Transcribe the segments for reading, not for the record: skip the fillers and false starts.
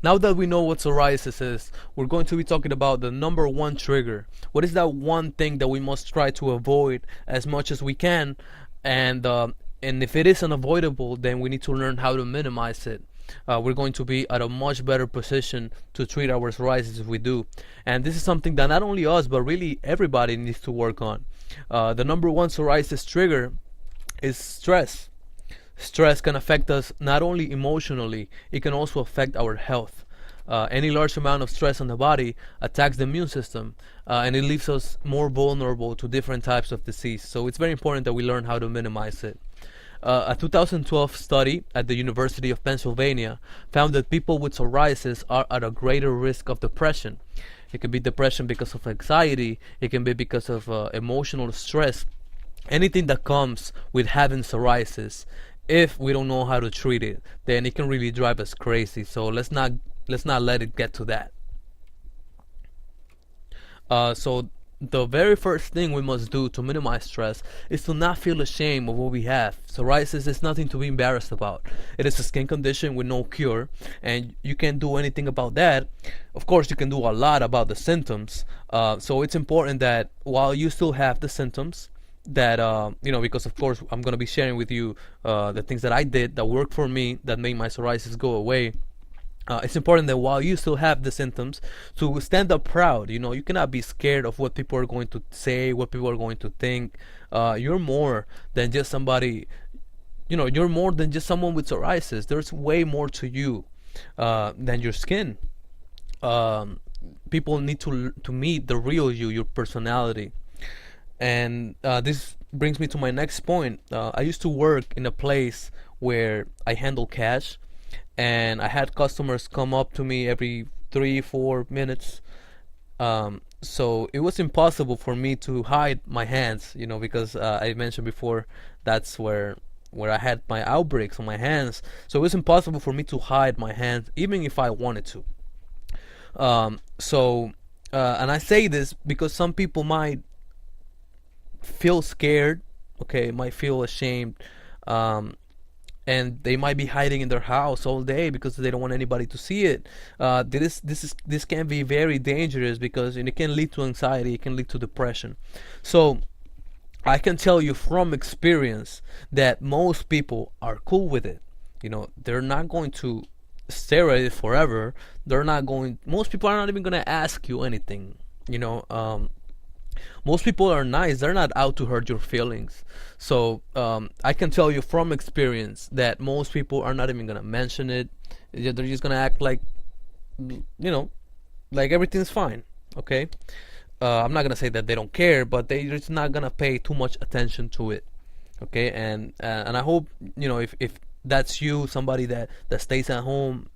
Now that we know what psoriasis is, we're going to be talking about the number one trigger. What is that one thing that we must try to avoid as much as we can? And if it is unavoidable, then we need to learn how to minimize it. We're going to be at a much better position to treat our psoriasis if we do. And this is something that not only us, but really everybody needs to work on. The number one psoriasis trigger is stress. Stress can affect us not only emotionally, it can also affect our health. Any large amount of stress on the body attacks the immune system, and it leaves us more vulnerable to different types of disease. So it's very important that we learn how to minimize it. A 2012 study at the University of Pennsylvania found that people with psoriasis are at a greater risk of depression. It can be depression because of anxiety, it can be because of emotional stress, anything that comes with having psoriasis. If we don't know how to treat it, then it can really drive us crazy. So let's not let it get to that. So the very first thing we must do to minimize stress is to not feel ashamed of what we have. Psoriasis is nothing to be embarrassed about. It is a skin condition with no cure, and you can't do anything about that. Of course, you can do a lot about the symptoms. So it's important that while you still have the symptoms, that because of course I'm going to be sharing with you the things that I did that worked for me, that made my psoriasis go away. It's important that while you still have the symptoms, to stand up proud. You cannot be scared of what people are going to say, what people are going to think. You're more than just somebody. You're more than just someone with psoriasis. There's way more to you than your skin. People need to meet the real you, your personality. And this brings me to my next point. I used to work in a place where I handle cash, and I had customers come up to me every 3-4 minutes. So it was impossible for me to hide my hands, because I mentioned before that's where I had my outbreaks on my hands. So it was impossible for me to hide my hands, even if I wanted to. And I say this because some people might feel scared, might feel ashamed, and they might be hiding in their house all day because they don't want anybody to see it. This can be very dangerous because it can lead to anxiety, it can lead to depression. So I can tell you from experience that most people are cool with it. They're not going to stare at it forever. Most people are not even going to ask you anything. Most people are nice. They're not out to hurt your feelings. So I can tell you from experience that most people are not even going to mention it. They're just going to act like everything's fine. Okay. I'm not going to say that they don't care, but they're just not going to pay too much attention to it. Okay. And I hope, if that's you, somebody that stays at home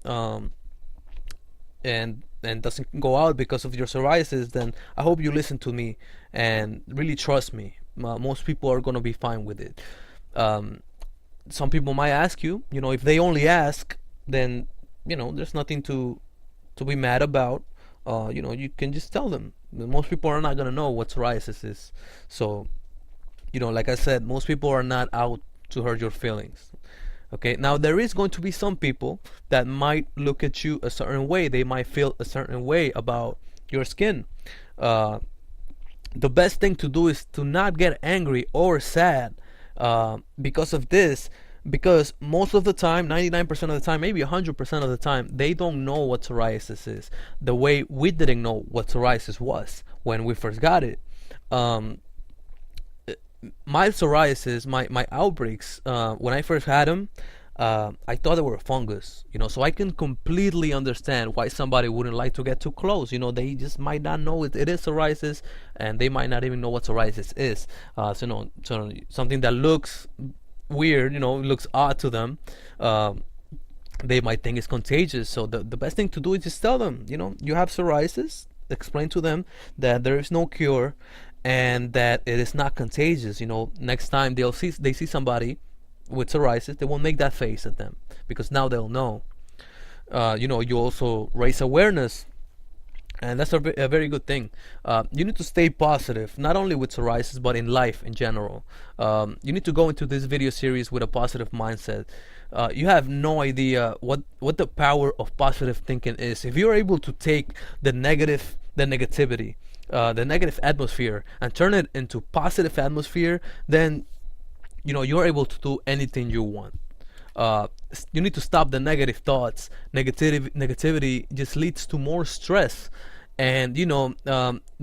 and doesn't go out because of your psoriasis, then I hope you listen to me and really trust me. Most people are going to be fine with it. Some people might ask you, if they only ask, then there's nothing to be mad about. You can just tell them. Most people are not going to know what psoriasis is. So like I said, most people are not out to hurt your feelings. Okay, now there is going to be some people that might look at you a certain way. They might feel a certain way about your skin. The best thing to do is to not get angry or sad because of this. Because most of the time, 99% of the time, maybe 100% of the time, they don't know what psoriasis is. The way we didn't know what psoriasis was when we first got it. My psoriasis, my outbreaks, when I first had them, I thought they were a fungus, so I can completely understand why somebody wouldn't like to get too close. They just might not know it is psoriasis, and they might not even know what psoriasis is. So something that looks weird, looks odd to them, they might think it's contagious. So the best thing to do is just tell them, you have psoriasis, explain to them that there is no cure, and that it is not contagious. Next time they see somebody with psoriasis, they won't make that face at them because now they'll know. You also raise awareness, and that's a very good thing. You need to stay positive, not only with psoriasis but in life in general. You need to go into this video series with a positive mindset. You have no idea what the power of positive thinking is. If you're able to take the negativity, the negative atmosphere, and turn it into positive atmosphere, then you're able to do anything you want. You need to stop the negative thoughts. Negativity just leads to more stress. And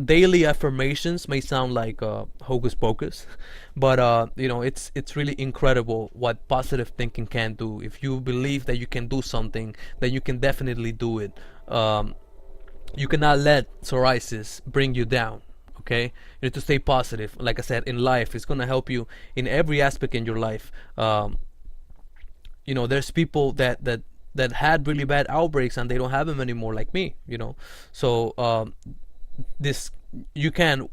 daily affirmations may sound like hocus pocus, but it's really incredible what positive thinking can do. If you believe that you can do something, then you can definitely do it. You cannot let psoriasis bring you down. Okay, you need to stay positive. Like I said, in life, it's gonna help you in every aspect in your life. There's people that had really bad outbreaks and they don't have them anymore, like me. So this you can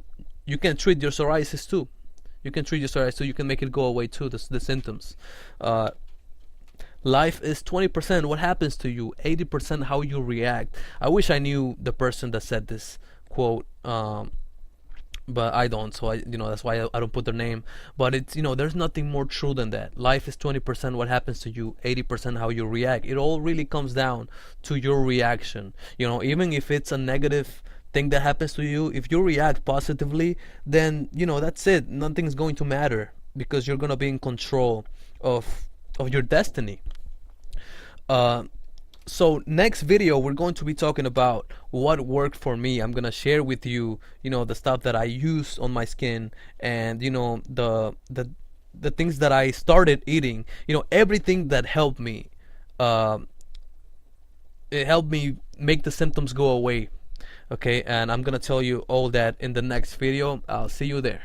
treat your psoriasis too. You can treat your psoriasis too. You can make it go away too. The symptoms. Life is 20% what happens to you, 80% how you react. I wish I knew the person that said this quote, but I don't. So that's why I don't put their name. But it's there's nothing more true than that. Life is 20% what happens to you, 80% how you react. It all really comes down to your reaction. Even if it's a negative thing that happens to you, if you react positively, then that's it. Nothing's going to matter because you're gonna be in control of your destiny. So next video we're going to be talking about what worked for me. I'm gonna share with you the stuff that I use on my skin, and the things that I started eating, everything that helped me. It helped me make the symptoms go away. Okay, and I'm gonna tell you all that in the next video. I'll see you there.